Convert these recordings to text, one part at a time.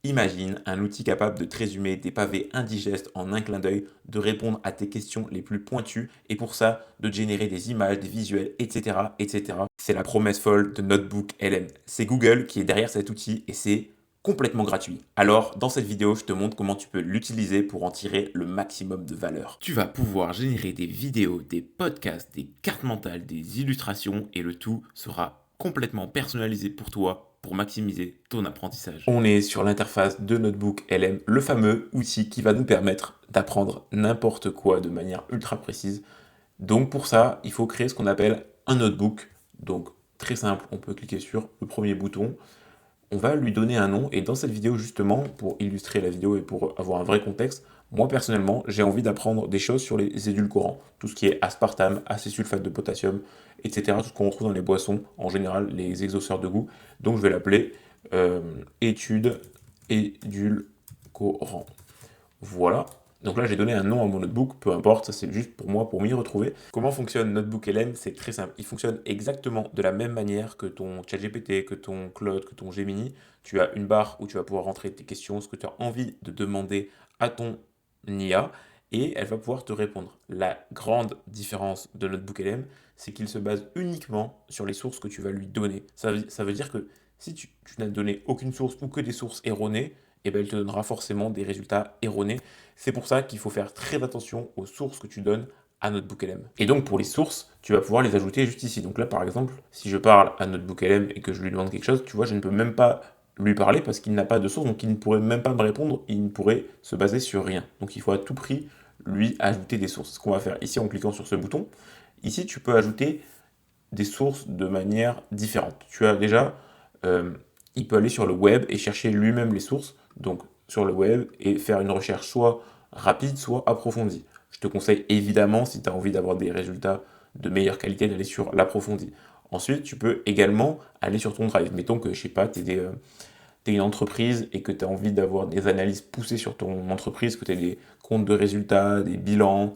Imagine un outil capable de te résumer des pavés indigestes en un clin d'œil, de répondre à tes questions les plus pointues et pour ça, de te générer des images, des visuels, etc. etc. C'est la promesse folle de Notebook LM. C'est Google qui est derrière cet outil et c'est complètement gratuit. Alors, dans cette vidéo, je te montre comment tu peux l'utiliser pour en tirer le maximum de valeur. Tu vas pouvoir générer des vidéos, des podcasts, des cartes mentales, des illustrations et le tout sera complètement personnalisé pour toi pour maximiser ton apprentissage. On est sur l'interface de Notebook LM, le fameux outil qui va nous permettre d'apprendre n'importe quoi de manière ultra précise. Donc pour ça, il faut créer ce qu'on appelle un notebook. Donc très simple, on peut cliquer sur le premier bouton. On va lui donner un nom et dans cette vidéo justement, pour illustrer la vidéo et pour avoir un vrai contexte, moi personnellement j'ai envie d'apprendre des choses sur les édulcorants, tout ce qui est aspartame, acésulfate de potassium, etc. Tout ce qu'on retrouve dans les boissons, en général les exhausteurs de goût. Donc je vais l'appeler étude édulcorant. Voilà. Donc là, j'ai donné un nom à mon notebook, peu importe, ça c'est juste pour moi, pour m'y retrouver. Comment fonctionne Notebook LM? C'est très simple. Il fonctionne exactement de la même manière que ton ChatGPT, que ton Claude, que ton Gemini. Tu as une barre où tu vas pouvoir rentrer tes questions, ce que tu as envie de demander à ton IA, et elle va pouvoir te répondre. La grande différence de Notebook LM, c'est qu'il se base uniquement sur les sources que tu vas lui donner. Ça veut dire que si tu n'as donné aucune source ou que des sources erronées, eh ben, elle te donnera forcément des résultats erronés. C'est pour ça qu'il faut faire très attention aux sources que tu donnes à NotebookLM. Et donc pour les sources, tu vas pouvoir les ajouter juste ici. Donc là par exemple, si je parle à NotebookLM et que je lui demande quelque chose, tu vois, je ne peux même pas lui parler parce qu'il n'a pas de source, donc il ne pourrait même pas me répondre, il ne pourrait se baser sur rien. Donc il faut à tout prix lui ajouter des sources. Ce qu'on va faire ici en cliquant sur ce bouton, ici tu peux ajouter des sources de manière différente. Tu as déjà, il peut aller sur le web et chercher lui-même les sources, donc sur le web, et faire une recherche soit rapide, soit approfondie. Je te conseille évidemment, si tu as envie d'avoir des résultats de meilleure qualité, d'aller sur l'approfondi. Ensuite, tu peux également aller sur ton drive. Mettons que, je sais pas, tu es une entreprise et que tu as envie d'avoir des analyses poussées sur ton entreprise, que tu as des comptes de résultats, des bilans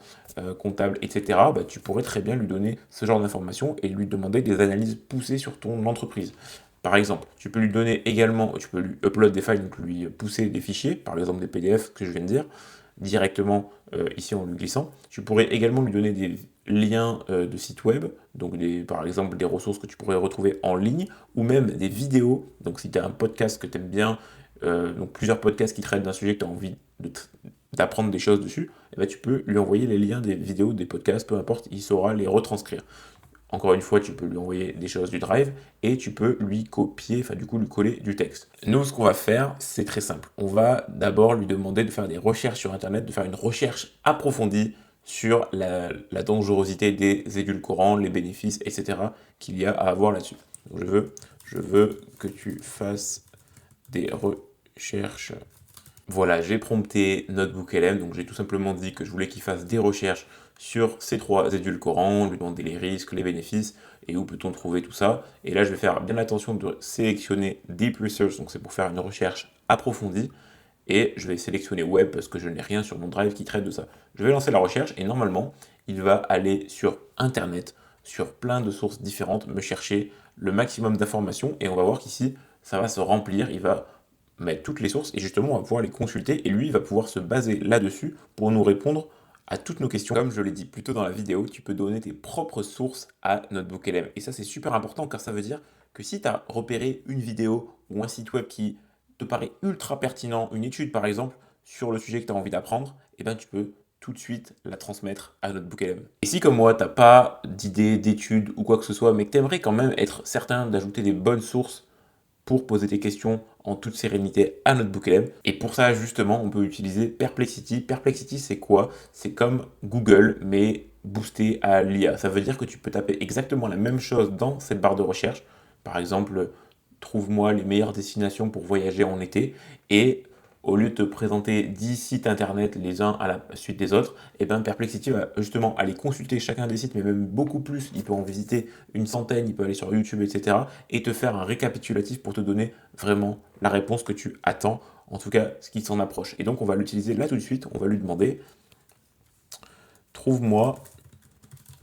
comptables, etc., bah, tu pourrais très bien lui donner ce genre d'informations et lui demander des analyses poussées sur ton entreprise. Par exemple, tu peux lui donner également, tu peux lui upload des files, donc lui pousser des fichiers, par exemple des PDF que je viens de dire, directement ici en lui glissant. Tu pourrais également lui donner des liens de sites web, donc par exemple des ressources que tu pourrais retrouver en ligne, ou même des vidéos. Donc si tu as un podcast que tu aimes bien, donc plusieurs podcasts qui traitent d'un sujet que tu as envie d'apprendre des choses dessus, eh ben, tu peux lui envoyer les liens des vidéos, des podcasts, peu importe, il saura les retranscrire. Encore une fois, tu peux lui envoyer des choses du Drive et tu peux lui copier, enfin du coup lui coller du texte. Nous, ce qu'on va faire, c'est très simple. On va d'abord lui demander de faire des recherches sur Internet, de faire une recherche approfondie sur la dangerosité des édulcorants, les bénéfices, etc. qu'il y a à avoir là-dessus. Donc, je veux que tu fasses des recherches. Voilà, j'ai prompté Notebook LM, donc j'ai tout simplement dit que je voulais qu'il fasse des recherches sur ces trois édulcorants, lui demander les risques, les bénéfices, et où peut-on trouver tout ça. Et là, je vais faire bien attention de sélectionner Deep Research, donc c'est pour faire une recherche approfondie, et je vais sélectionner Web parce que je n'ai rien sur mon drive qui traite de ça. Je vais lancer la recherche, et normalement, il va aller sur Internet, sur plein de sources différentes, me chercher le maximum d'informations, et on va voir qu'ici, ça va se remplir, il va mettre toutes les sources et justement on va pouvoir les consulter et lui il va pouvoir se baser là-dessus pour nous répondre à toutes nos questions. Comme je l'ai dit plus tôt dans la vidéo, tu peux donner tes propres sources à Notebook LM. Et ça c'est super important car ça veut dire que si tu as repéré une vidéo ou un site web qui te paraît ultra pertinent, une étude par exemple, sur le sujet que tu as envie d'apprendre, eh ben, tu peux tout de suite la transmettre à Notebook LM. Et si comme moi, tu n'as pas d'idée, d'étude ou quoi que ce soit, mais que tu aimerais quand même être certain d'ajouter des bonnes sources pour poser tes questions en toute sérénité à Notebook LM. Et pour ça, justement, on peut utiliser Perplexity. Perplexity, c'est quoi? C'est comme Google, mais boosté à l'IA. Ça veut dire que tu peux taper exactement la même chose dans cette barre de recherche. Par exemple, trouve-moi les meilleures destinations pour voyager en été. Et au lieu de te présenter 10 sites internet les uns à la suite des autres, et bien Perplexity va justement aller consulter chacun des sites, mais même beaucoup plus. Il peut en visiter une centaine, il peut aller sur YouTube, etc. et te faire un récapitulatif pour te donner vraiment la réponse que tu attends, en tout cas ce qui s'en approche. Et donc on va l'utiliser là tout de suite, on va lui demander trouve-moi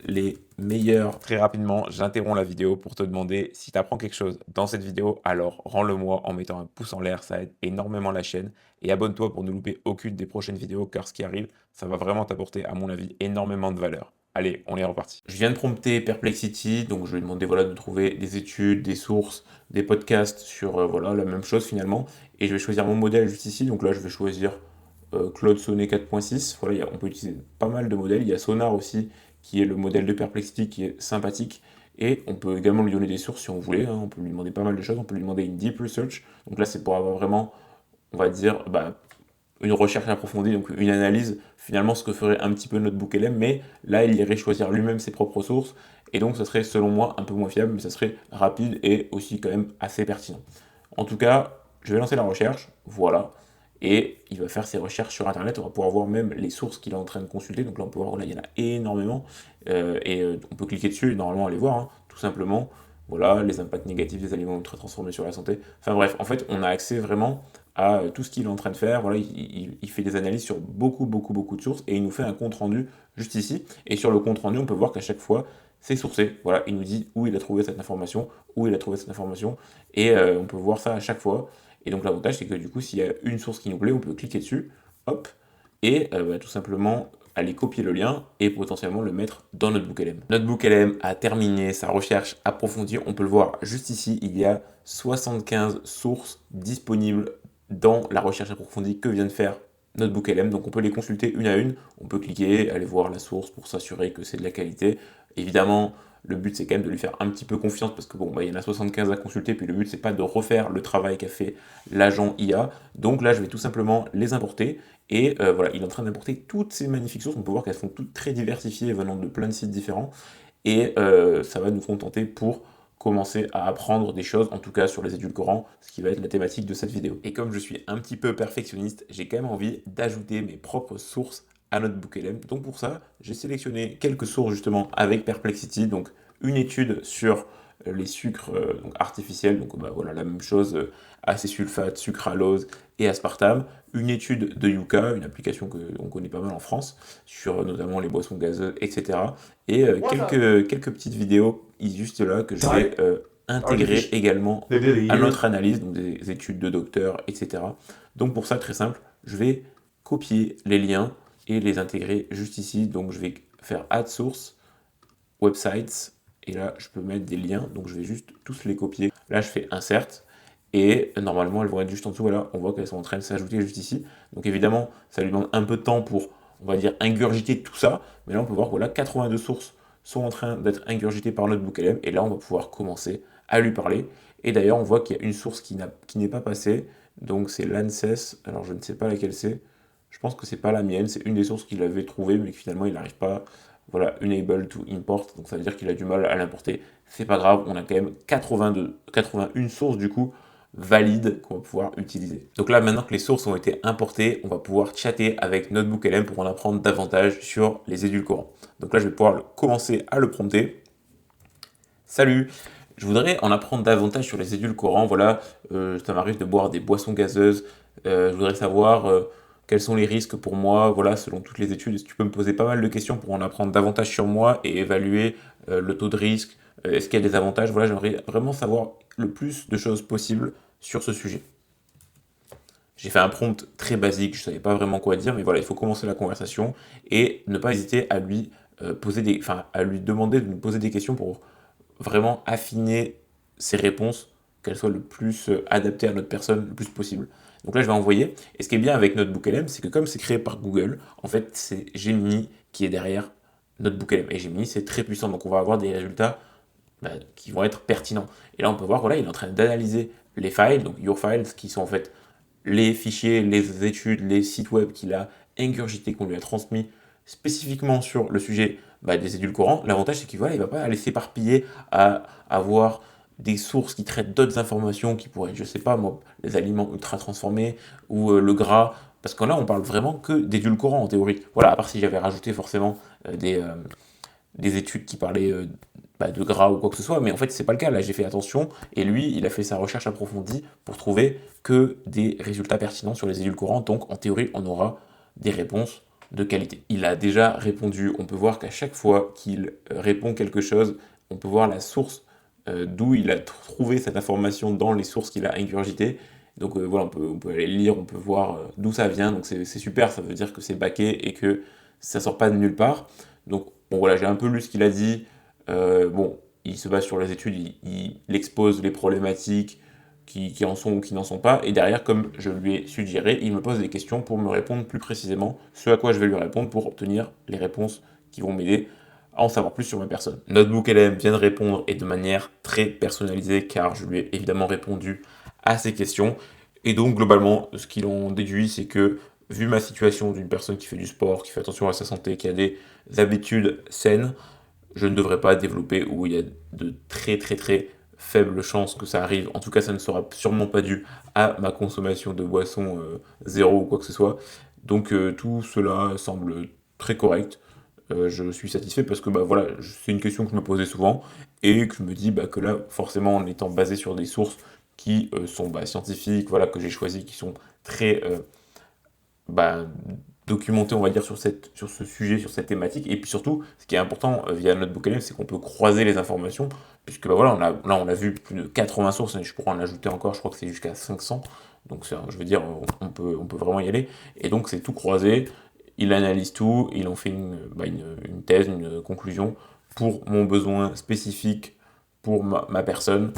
les meilleurs. Très rapidement, j'interromps la vidéo pour te demander si tu apprends quelque chose dans cette vidéo, alors rends-le-moi en mettant un pouce en l'air, ça aide énormément la chaîne. Et abonne-toi pour ne louper aucune des prochaines vidéos, car ce qui arrive, ça va vraiment t'apporter, à mon avis, énormément de valeur. Allez, on est reparti. Je viens de prompter Perplexity, donc je lui ai demandé voilà, de trouver des études, des sources, des podcasts sur voilà, la même chose finalement. Et je vais choisir mon modèle juste ici, donc là je vais choisir Claude Sonnet 4.6. Voilà, on peut utiliser pas mal de modèles. Il y a Sonar aussi, qui est le modèle de Perplexity qui est sympathique. Et on peut également lui donner des sources si on voulait. Hein. On peut lui demander pas mal de choses. On peut lui demander une deep research. Donc là, c'est pour avoir vraiment, on va dire, une recherche approfondie, donc une analyse, finalement ce que ferait un petit peu Notebook LM, mais là il irait choisir lui-même ses propres sources, et donc ça serait selon moi un peu moins fiable, mais ça serait rapide et aussi quand même assez pertinent. En tout cas, je vais lancer la recherche, voilà, et il va faire ses recherches sur internet, on va pouvoir voir même les sources qu'il est en train de consulter, donc là on peut voir, là il y en a énormément, on peut cliquer dessus et normalement aller voir, hein, tout simplement, voilà, les impacts négatifs des aliments ultra transformés sur la santé, enfin bref, en fait on a accès vraiment à tout ce qu'il est en train de faire. Voilà, il fait des analyses sur beaucoup de sources et il nous fait un compte rendu juste ici. Et sur le compte rendu, on peut voir qu'à chaque fois, c'est sourcé. Voilà, il nous dit où il a trouvé cette information, où il a trouvé cette information, et on peut voir ça à chaque fois. Et donc l'avantage, c'est que du coup, s'il y a une source qui nous plaît, on peut cliquer dessus, hop, et tout simplement aller copier le lien et potentiellement le mettre dans Notebook LM. Notebook LM a terminé sa recherche approfondie. On peut le voir juste ici, il y a 75 sources disponibles dans la recherche approfondie que vient de faire Notebook LM. Donc on peut les consulter une à une, on peut cliquer, aller voir la source pour s'assurer que c'est de la qualité. Évidemment, le but c'est quand même de lui faire un petit peu confiance parce que bon, il y en a 75 à consulter, puis le but c'est pas de refaire le travail qu'a fait l'agent IA. Donc là, je vais tout simplement les importer. Et voilà, il est en train d'importer toutes ces magnifiques sources. On peut voir qu'elles sont toutes très diversifiées venant de plein de sites différents. Et ça va nous contenter pour commencer à apprendre des choses, en tout cas sur les édulcorants, ce qui va être la thématique de cette vidéo. Et comme je suis un petit peu perfectionniste, j'ai quand même envie d'ajouter mes propres sources à Notebook LM. Donc pour ça, j'ai sélectionné quelques sources justement avec Perplexity, donc une étude sur les sucres donc artificiels, donc voilà la même chose, acésulfate, sucralose et aspartame, une étude de Yuka, une application que on connaît pas mal en France, sur notamment les boissons gazeuses, etc. Et quelques petites vidéos juste là que je vais intégrer également à notre analyse, donc des études de docteurs, etc. Donc pour ça, très simple, je vais copier les liens et les intégrer juste ici. Donc je vais faire Add Source, Websites, et là je peux mettre des liens, donc je vais juste tous les copier. Là je fais Insert, et normalement elles vont être juste en dessous, voilà, on voit qu'elles sont en train de s'ajouter juste ici. Donc évidemment, ça lui demande un peu de temps pour, on va dire, ingurgiter tout ça, mais là on peut voir que voilà, 82 sources sont en train d'être ingurgitées par Notebook LM, et là on va pouvoir commencer à lui parler. Et d'ailleurs on voit qu'il y a une source qui n'est pas passée, donc c'est l'ANSES, alors je ne sais pas laquelle c'est, je pense que c'est pas la mienne, c'est une des sources qu'il avait trouvées, mais que finalement il n'arrive pas, voilà, unable to import, donc ça veut dire qu'il a du mal à l'importer. C'est pas grave, on a quand même 81 sources du coup valides qu'on va pouvoir utiliser. Donc là, maintenant que les sources ont été importées, on va pouvoir chatter avec Notebook LM pour en apprendre davantage sur les édulcorants. Donc là, je vais pouvoir commencer à le prompter. Salut, je voudrais en apprendre davantage sur les édulcorants. Voilà, ça m'arrive de boire des boissons gazeuses. Je voudrais savoir quels sont les risques pour moi, voilà, selon toutes les études. Est-ce que tu peux me poser pas mal de questions pour en apprendre davantage sur moi et évaluer le taux de risque? Est-ce qu'il y a des avantages? Voilà, j'aimerais vraiment savoir le plus de choses possibles sur ce sujet. J'ai fait un prompt très basique, je ne savais pas vraiment quoi dire, mais voilà, il faut commencer la conversation et ne pas hésiter à lui à lui demander de nous poser des questions pour vraiment affiner ses réponses, qu'elles soient le plus adaptées à notre personne le plus possible. Donc là, je vais envoyer. Et ce qui est bien avec Notebook LM, c'est que comme c'est créé par Google, en fait, c'est Gemini qui est derrière Notebook LM. Et Gemini, c'est très puissant, donc on va avoir des résultats qui vont être pertinents. Et là, on peut voir, voilà, il est en train d'analyser les files, donc Your Files, qui sont en fait les fichiers, les études, les sites web qu'il a ingurgités, qu'on lui a transmis spécifiquement sur le sujet des édulcorants. L'avantage, c'est qu'il ne va pas aller s'éparpiller à avoir des sources qui traitent d'autres informations qui pourraient être, je sais pas moi, les aliments ultra transformés ou le gras. Parce que là, on parle vraiment que d'édulcorants en théorie. Voilà, à part si j'avais rajouté forcément des études qui parlaient de gras ou quoi que ce soit, mais en fait c'est pas le cas, là j'ai fait attention, et lui il a fait sa recherche approfondie pour trouver que des résultats pertinents sur les édulcorants, donc en théorie on aura des réponses de qualité. Il a déjà répondu, on peut voir qu'à chaque fois qu'il répond quelque chose, on peut voir la source d'où il a trouvé cette information dans les sources qu'il a ingurgitées. Donc voilà, on peut aller lire, on peut voir d'où ça vient, donc c'est super, ça veut dire que c'est backé et que ça sort pas de nulle part. Donc bon voilà, j'ai un peu lu ce qu'il a dit. Bon, il se base sur les études, il expose les problématiques qui en sont ou qui n'en sont pas, et derrière, comme je lui ai suggéré, il me pose des questions pour me répondre plus précisément, ce à quoi je vais lui répondre pour obtenir les réponses qui vont m'aider à en savoir plus sur ma personne. Notebook LM vient de répondre et de manière très personnalisée, car je lui ai évidemment répondu à ses questions, et donc globalement, ce qu'il en déduit, c'est que vu ma situation d'une personne qui fait du sport, qui fait attention à sa santé, qui a des habitudes saines, je ne devrais pas développer, ou il y a de très très très faibles chances que ça arrive. En tout cas, ça ne sera sûrement pas dû à ma consommation de boissons zéro ou quoi que ce soit. Donc tout cela semble très correct. Je suis satisfait parce que bah, voilà, c'est une question que je me posais souvent et que je me dis bah, que là, forcément, en étant basé sur des sources qui sont bah, scientifiques, voilà, que j'ai choisies, qui sont très bah, documenté, on va dire, sur ce sujet, sur cette thématique. Et puis surtout, ce qui est important via Notebook LM, c'est qu'on peut croiser les informations, puisque bah, voilà, là, on a vu plus de 80 sources, et je pourrais en ajouter encore, je crois que c'est jusqu'à 500. Donc, je veux dire, on peut vraiment y aller. Et donc, c'est tout croisé. Il analyse tout, il en fait une thèse, une conclusion pour mon besoin spécifique, pour ma personne.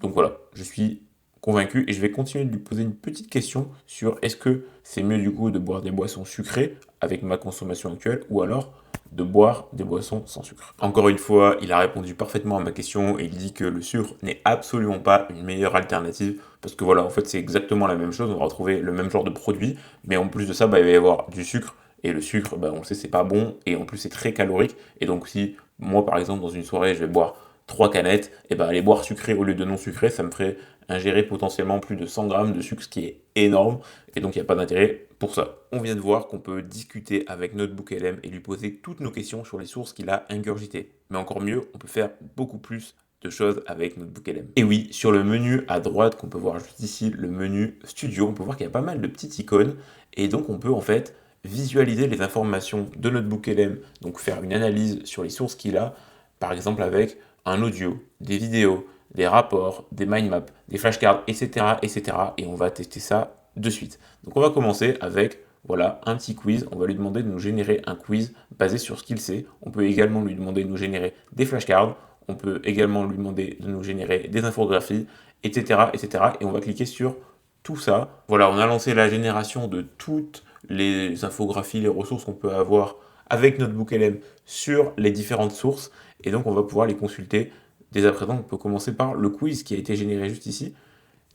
Donc voilà, je suis convaincu et je vais continuer de lui poser une petite question sur est-ce que c'est mieux du coup de boire des boissons sucrées avec ma consommation actuelle ou alors de boire des boissons sans sucre. Encore une fois, il a répondu parfaitement à ma question et il dit que le sucre n'est absolument pas une meilleure alternative parce que voilà, en fait c'est exactement la même chose, on va retrouver le même genre de produit, mais en plus de ça, bah, il va y avoir du sucre et le sucre, bah, on le sait, c'est pas bon et en plus c'est très calorique et donc si moi par exemple dans une soirée je vais boire 3 canettes, et ben les boire sucrées au lieu de non sucrées, ça me ferait ingérer potentiellement plus de 100 grammes de sucre, ce qui est énorme, et donc il n'y a pas d'intérêt pour ça. On vient de voir qu'on peut discuter avec Notebook LM et lui poser toutes nos questions sur les sources qu'il a ingurgitées. Mais encore mieux, on peut faire beaucoup plus de choses avec Notebook LM. Et oui, sur le menu à droite qu'on peut voir juste ici, le menu Studio, on peut voir qu'il y a pas mal de petites icônes, et donc on peut en fait visualiser les informations de Notebook LM, donc faire une analyse sur les sources qu'il a, par exemple avec un audio, des vidéos, des rapports, des mind maps, des flashcards, etc., etc. Et on va tester ça de suite. Donc on va commencer avec voilà, un petit quiz. On va lui demander de nous générer un quiz basé sur ce qu'il sait. On peut également lui demander de nous générer des flashcards. On peut également lui demander de nous générer des infographies, etc., etc. Et on va cliquer sur tout ça. Voilà, on a lancé la génération de toutes les infographies, les ressources qu'on peut avoir avec Notebook LM sur les différentes sources. Et donc, on va pouvoir les consulter. Dès à présent, on peut commencer par le quiz qui a été généré juste ici.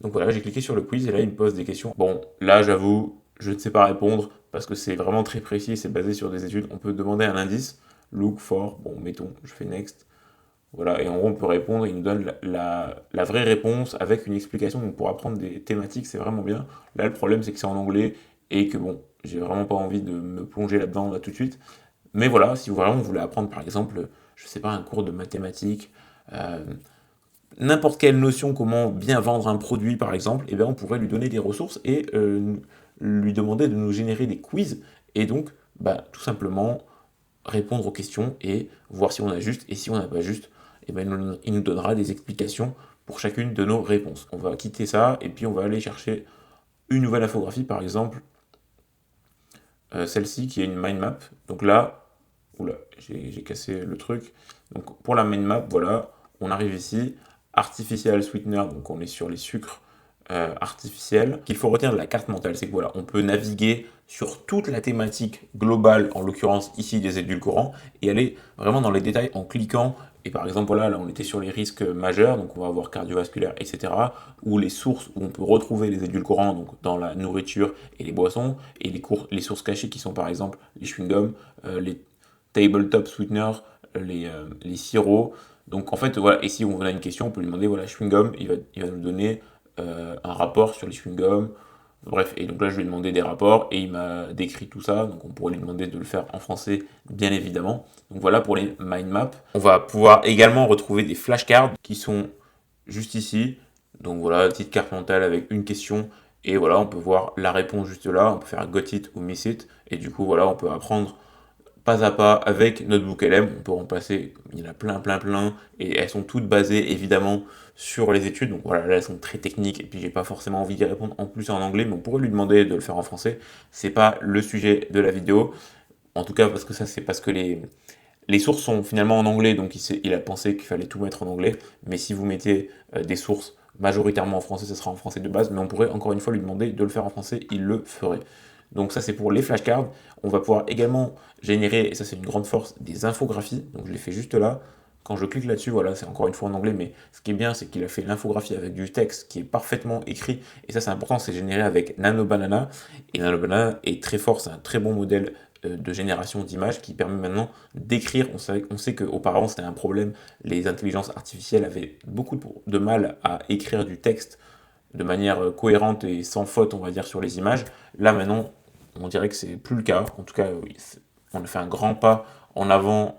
Donc voilà, j'ai cliqué sur le quiz et là, il me pose des questions. Bon, là, j'avoue, je ne sais pas répondre parce que c'est vraiment très précis, c'est basé sur des études. On peut demander un indice, look for, bon, mettons, je fais next. Voilà, et en gros, on peut répondre, il nous donne la vraie réponse avec une explication. Donc pour apprendre des thématiques, c'est vraiment bien. Là, le problème, c'est que c'est en anglais et que bon, j'ai vraiment pas envie de me plonger là-dedans là tout de suite. Mais voilà, si vous vraiment voulez apprendre par exemple, je sais pas, un cours de mathématiques, euh, n'importe quelle notion, comment bien vendre un produit par exemple, et bien on pourrait lui donner des ressources et lui demander de nous générer des quiz et donc bah, tout simplement répondre aux questions et voir si on a juste et si on n'a pas juste, et ben il nous donnera des explications pour chacune de nos réponses. On va quitter ça et puis on va aller chercher une nouvelle infographie par exemple, celle-ci qui est une mind map. Donc là, oula, j'ai cassé le truc. Donc pour la mind map, voilà, on arrive ici, artificial sweetener, donc on est sur les sucres artificiels. Qu'il faut retenir de la carte mentale, c'est que voilà, on peut naviguer sur toute la thématique globale, en l'occurrence ici des édulcorants, et aller vraiment dans les détails en cliquant. Et par exemple, voilà, là on était sur les risques majeurs, donc on va avoir cardiovasculaire, etc. Ou les sources où on peut retrouver les édulcorants, donc dans la nourriture et les boissons, et les sources cachées qui sont par exemple les chewing-gums, les tabletop sweeteners, les sirops. Donc en fait, voilà, et si on a une question, on peut lui demander, voilà, chewing-gum, il va nous donner un rapport sur les chewing-gums. Bref, et donc là, je lui ai demandé des rapports et il m'a décrit tout ça. Donc on pourrait lui demander de le faire en français, bien évidemment. Donc voilà pour les mind maps. On va pouvoir également retrouver des flashcards qui sont juste ici. Donc voilà, petite carte mentale avec une question Et voilà, on peut voir la réponse juste là, on peut faire got it ou miss it, et du coup voilà, on peut apprendre pas à pas avec Notebook LM, on peut remplacer, il y en a plein, et elles sont toutes basées évidemment sur les études, donc voilà, là elles sont très techniques, et puis j'ai pas forcément envie d'y répondre en plus en anglais, mais on pourrait lui demander de le faire en français, c'est pas le sujet de la vidéo, en tout cas parce que ça c'est parce que les sources sont finalement en anglais, donc il a pensé qu'il fallait tout mettre en anglais, mais si vous mettez des sources majoritairement en français, ce sera en français de base, mais on pourrait encore une fois lui demander de le faire en français, il le ferait. Donc ça c'est pour les flashcards. On va pouvoir également générer, et ça c'est une grande force, des infographies. Donc je les fais juste là. Quand je clique là-dessus, voilà, c'est encore une fois en anglais, mais ce qui est bien, c'est qu'il a fait l'infographie avec du texte qui est parfaitement écrit. Et ça c'est important, c'est généré avec Nano Banana. Et Nano Banana est très fort, c'est un très bon modèle de génération d'images qui permet maintenant d'écrire. On sait qu'auparavant c'était un problème, les intelligences artificielles avaient beaucoup de mal à écrire du texte de manière cohérente et sans faute, on va dire, sur les images. Là maintenant, on dirait que c'est plus le cas. En tout cas, oui, on a fait un grand pas en avant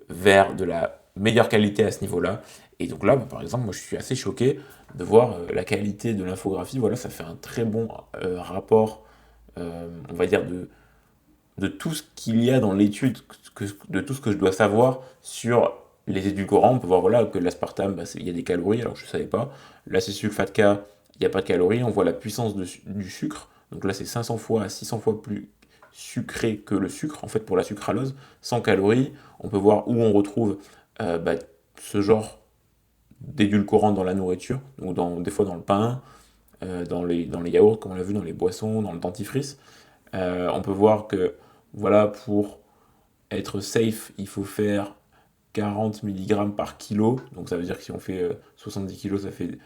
vers de la meilleure qualité à ce niveau-là. Et donc là, par exemple, moi je suis assez choqué de voir la qualité de l'infographie. Voilà, ça fait un très bon rapport, on va dire, de tout ce qu'il y a dans l'étude, de tout ce que je dois savoir sur les édulcorants. On peut voir voilà, que l'aspartame, il y a des calories, alors je ne savais pas. L'acésulfate K, il n'y a pas de calories. On voit la puissance du sucre. Donc là, c'est 500 fois à 600 fois plus sucré que le sucre, en fait, pour la sucralose, sans calories. On peut voir où on retrouve ce genre d'édulcorants dans la nourriture, donc des fois dans le pain, dans les yaourts, comme on l'a vu, dans les boissons, dans le dentifrice. On peut voir que voilà, pour être safe, il faut faire 40 mg par kilo. Donc ça veut dire que si on fait 70 kg, ça fait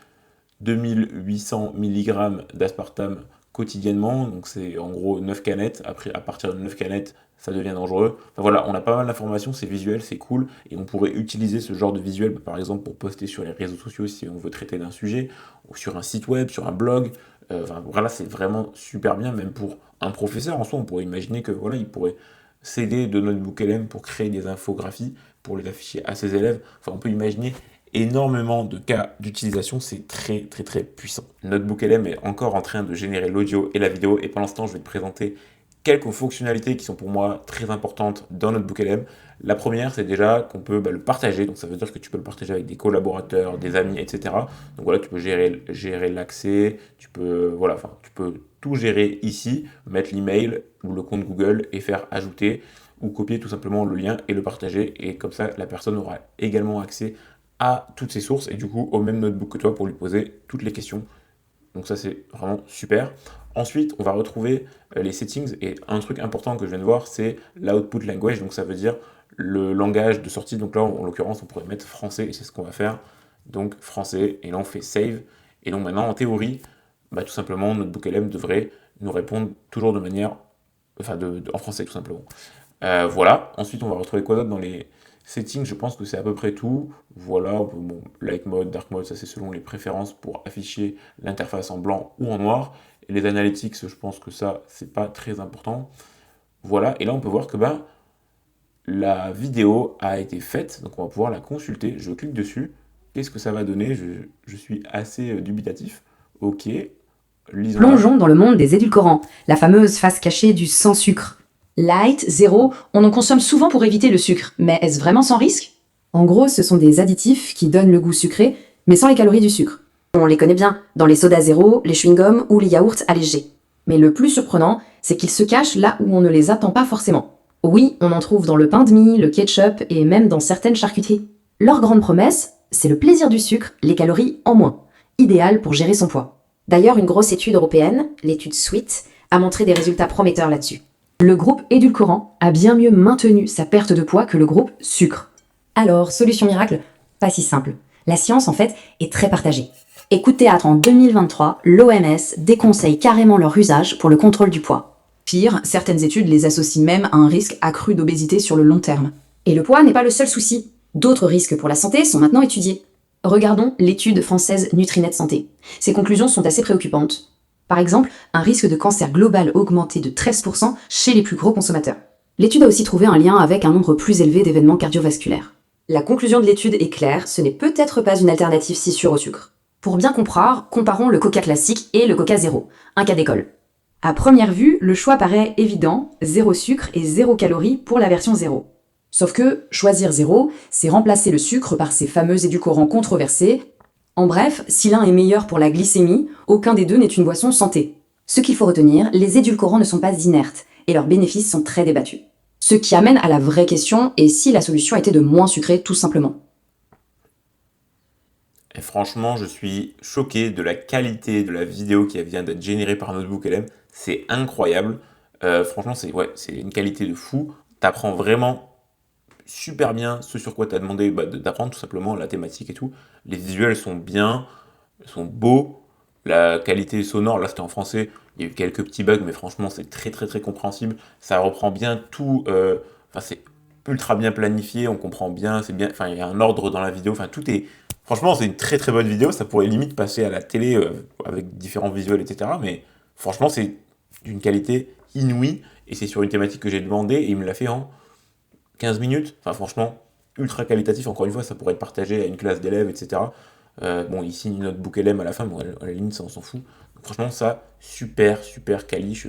2800 mg d'aspartame quotidiennement. Donc c'est en gros 9 canettes. Après, à partir de 9 canettes, ça devient dangereux. Enfin voilà, on a pas mal d'informations, c'est visuel, c'est cool. Et on pourrait utiliser ce genre de visuel, par exemple, pour poster sur les réseaux sociaux si on veut traiter d'un sujet, ou sur un site web, sur un blog. Enfin voilà, c'est vraiment super bien, même pour un professeur en soi. On pourrait imaginer que voilà, il pourrait s'aider de Notebook LM pour créer des infographies, pour les afficher à ses élèves. Enfin, on peut imaginer énormément de cas d'utilisation, c'est très puissant. Notebook LM est encore en train de générer l'audio et la vidéo, et pendant ce temps, je vais te présenter quelques fonctionnalités qui sont pour moi très importantes dans Notebook LM. La première, c'est déjà qu'on peut le partager, donc ça veut dire que tu peux le partager avec des collaborateurs, des amis, etc. Donc voilà, tu peux gérer l'accès, tu peux tout gérer ici, mettre l'email ou le compte Google et faire ajouter ou copier tout simplement le lien et le partager, et comme ça la personne aura également accès à toutes ses sources et du coup au même notebook que toi pour lui poser toutes les questions. Donc ça c'est vraiment super. Ensuite on va retrouver les settings, et un truc important que je viens de voir, c'est l'output language, donc ça veut dire le langage de sortie. Donc là en l'occurrence on pourrait mettre français, et c'est ce qu'on va faire, donc français, et là on fait save. Et donc maintenant en théorie, tout simplement Notebook LM devrait nous répondre toujours de manière, en français tout simplement. Voilà, ensuite on va retrouver quoi d'autre dans les settings. Je pense que c'est à peu près tout. Voilà, light mode, dark mode, ça c'est selon les préférences pour afficher l'interface en blanc ou en noir. Et les analytics, je pense que ça, c'est pas très important. Voilà, et là on peut voir que la vidéo a été faite, donc on va pouvoir la consulter. Je clique dessus. Qu'est-ce que ça va donner? Je suis assez dubitatif. Ok, lisons-la. Plongeons dans le monde des édulcorants, la fameuse face cachée du sans sucre. Light, zéro, on en consomme souvent pour éviter le sucre, mais est-ce vraiment sans risque? En gros, ce sont des additifs qui donnent le goût sucré, mais sans les calories du sucre. On les connaît bien, dans les sodas zéro, les chewing-gums ou les yaourts allégés. Mais le plus surprenant, c'est qu'ils se cachent là où on ne les attend pas forcément. Oui, on en trouve dans le pain de mie, le ketchup et même dans certaines charcuteries. Leur grande promesse, c'est le plaisir du sucre, les calories en moins. Idéal pour gérer son poids. D'ailleurs, une grosse étude européenne, l'étude SWEET, a montré des résultats prometteurs là-dessus. Le groupe édulcorant a bien mieux maintenu sa perte de poids que le groupe sucre. Alors, solution miracle? Pas si simple. La science, en fait, est très partagée. Et Coup de théâtre en 2023, l'OMS déconseille carrément leur usage pour le contrôle du poids. Pire, certaines études les associent même à un risque accru d'obésité sur le long terme. Et le poids n'est pas le seul souci. D'autres risques pour la santé sont maintenant étudiés. Regardons l'étude française Nutrinet Santé. Ses conclusions sont assez préoccupantes. Par exemple, un risque de cancer global augmenté de 13% chez les plus gros consommateurs. L'étude a aussi trouvé un lien avec un nombre plus élevé d'événements cardiovasculaires. La conclusion de l'étude est claire, ce n'est peut-être pas une alternative si sûre au sucre. Pour bien comprendre, comparons le Coca classique et le Coca zéro, un cas d'école. À première vue, le choix paraît évident, zéro sucre et zéro calories pour la version zéro. Sauf que choisir zéro, c'est remplacer le sucre par ces fameux édulcorants controversés. En bref, si l'un est meilleur pour la glycémie, aucun des deux n'est une boisson santé. Ce qu'il faut retenir, les édulcorants ne sont pas inertes et leurs bénéfices sont très débattus. Ce qui amène à la vraie question est si la solution était de moins sucrer tout simplement. Et franchement, je suis choqué de la qualité de la vidéo qui vient d'être générée par Notebook LM. C'est incroyable. Franchement, c'est une qualité de fou. T'apprends vraiment super bien ce sur quoi tu as demandé d'apprendre, tout simplement, la thématique et tout. Les visuels sont bien, sont beaux. La qualité sonore, là c'était en français, il y a eu quelques petits bugs, mais franchement c'est très très très compréhensible. Ça reprend bien tout, enfin c'est ultra bien planifié, on comprend bien, c'est bien, enfin il y a un ordre dans la vidéo, enfin tout est... Franchement c'est une très très bonne vidéo, ça pourrait limite passer à la télé avec différents visuels, etc. Mais franchement c'est d'une qualité inouïe, et c'est sur une thématique que j'ai demandé, et il me l'a fait en 15 minutes. Enfin, franchement, ultra qualitatif. Encore une fois, ça pourrait être partagé à une classe d'élèves, etc. Bon, ici, une note book LM à la fin, bon, à la limite, ça, on s'en fout. Donc, franchement, ça, super, super quali.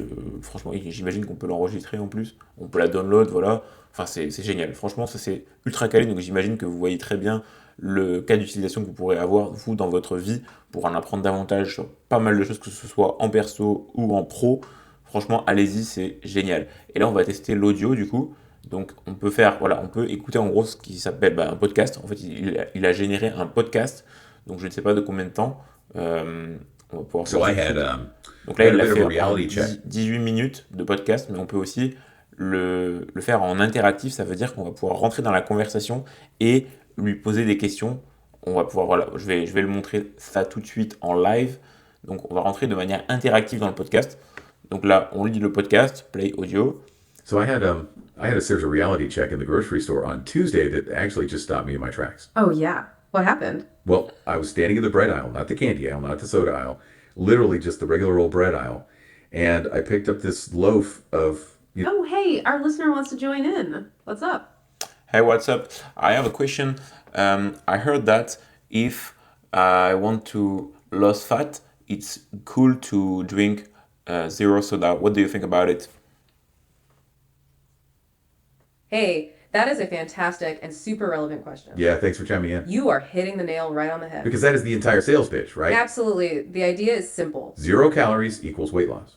Franchement, j'imagine qu'on peut l'enregistrer en plus. On peut la download, voilà. Enfin, c'est génial. Franchement, ça, c'est ultra quali. Donc, j'imagine que vous voyez très bien le cas d'utilisation que vous pourrez avoir, vous, dans votre vie, pour en apprendre davantage sur pas mal de choses, que ce soit en perso ou en pro. Franchement, allez-y, c'est génial. Et là, on va tester l'audio, du coup. Donc on peut faire, voilà, on peut écouter en gros ce qui s'appelle un podcast. En fait, il a généré un podcast, donc je ne sais pas de combien de temps. On va pouvoir So faire I tout de had suite. Donc I là, had il a l'a bit of fait a en reality check. 18 minutes de podcast, mais on peut aussi le faire en interactif. Ça veut dire qu'on va pouvoir rentrer dans la conversation et lui poser des questions. On va pouvoir, voilà, je vais le montrer ça tout de suite en live. Donc on va rentrer de manière interactive dans le podcast. Donc là, on lit le podcast, play audio. So I had a series of reality check in the grocery store on Tuesday that actually just stopped me in my tracks. Oh, yeah. What happened? Well, I was standing in the bread aisle, not the candy aisle, not the soda aisle, literally just the regular old bread aisle, and I picked up this loaf of Oh, hey, our listener wants to join in. What's up? Hey, what's up? I have a question. I heard that if I want to lose fat, it's cool to drink zero soda. What do you think about it? Hey, that is a fantastic and super relevant question. Yeah, thanks for chiming in. You are hitting the nail right on the head. Because that is the entire sales pitch, right? Absolutely. The idea is simple. 0 calories equals weight loss.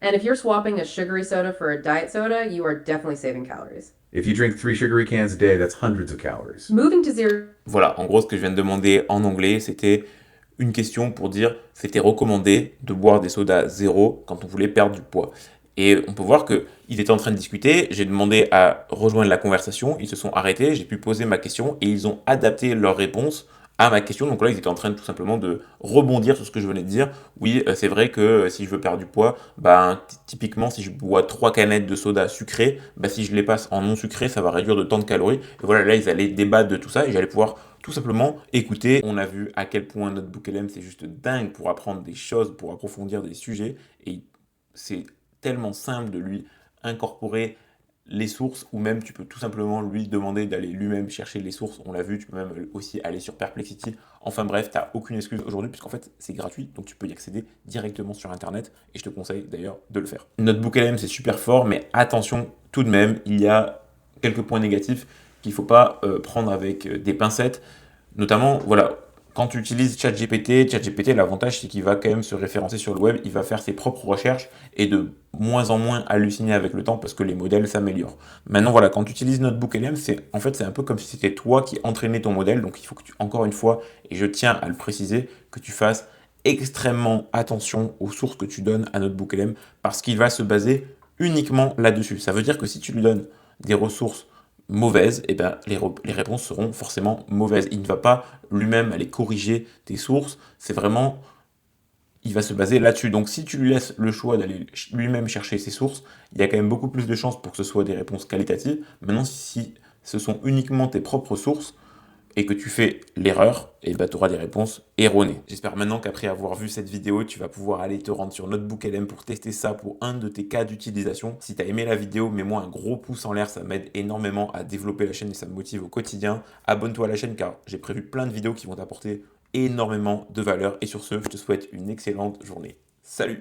And if you're swapping a sugary soda for a diet soda, you are definitely saving calories. If you drink 3 sugary cans a day, that's hundreds of calories. Moving to zero. Voilà, en gros, ce que je viens de demander en anglais, c'était une question pour dire c'était recommandé de boire des sodas zéro quand on voulait perdre du poids. Et on peut voir qu'ils étaient en train de discuter, j'ai demandé à rejoindre la conversation, ils se sont arrêtés, j'ai pu poser ma question et ils ont adapté leur réponse à ma question. Donc là, ils étaient en train de, tout simplement de rebondir sur ce que je venais de dire. Oui, c'est vrai que si je veux perdre du poids, typiquement, si je bois 3 canettes de soda sucré, si je les passe en non sucré, ça va réduire de tant de calories. Et voilà, là, ils allaient débattre de tout ça et j'allais pouvoir tout simplement écouter. On a vu à quel point notre Notebook LM, c'est juste dingue pour apprendre des choses, pour approfondir des sujets. Et c'est tellement simple de lui incorporer les sources, ou même tu peux tout simplement lui demander d'aller lui-même chercher les sources. On l'a vu, tu peux même aussi aller sur Perplexity. Enfin bref, tu n'as aucune excuse aujourd'hui puisqu'en fait c'est gratuit, donc tu peux y accéder directement sur internet et je te conseille d'ailleurs de le faire. Notebook LM c'est super fort, mais attention tout de même, il y a quelques points négatifs qu'il ne faut pas prendre avec des pincettes. Notamment, voilà, quand tu utilises ChatGPT, l'avantage c'est qu'il va quand même se référencer sur le web, il va faire ses propres recherches et de moins en moins halluciner avec le temps parce que les modèles s'améliorent. Maintenant voilà, quand tu utilises Notebook LM, c'est un peu comme si c'était toi qui entraînais ton modèle, donc il faut que encore une fois, et je tiens à le préciser, que tu fasses extrêmement attention aux sources que tu donnes à Notebook LM parce qu'il va se baser uniquement là-dessus. Ça veut dire que si tu lui donnes des ressources mauvaises, et les réponses seront forcément mauvaises. Il ne va pas lui-même aller corriger tes sources, c'est vraiment, il va se baser là-dessus. Donc si tu lui laisses le choix d'aller lui-même chercher ses sources, il y a quand même beaucoup plus de chances pour que ce soit des réponses qualitatives. Maintenant, si ce sont uniquement tes propres sources, et que tu fais l'erreur, et tu auras des réponses erronées. J'espère maintenant qu'après avoir vu cette vidéo, tu vas pouvoir aller te rendre sur Notebook LM pour tester ça pour un de tes cas d'utilisation. Si tu as aimé la vidéo, mets-moi un gros pouce en l'air, ça m'aide énormément à développer la chaîne et ça me motive au quotidien. Abonne-toi à la chaîne car j'ai prévu plein de vidéos qui vont t'apporter énormément de valeur. Et sur ce, je te souhaite une excellente journée. Salut!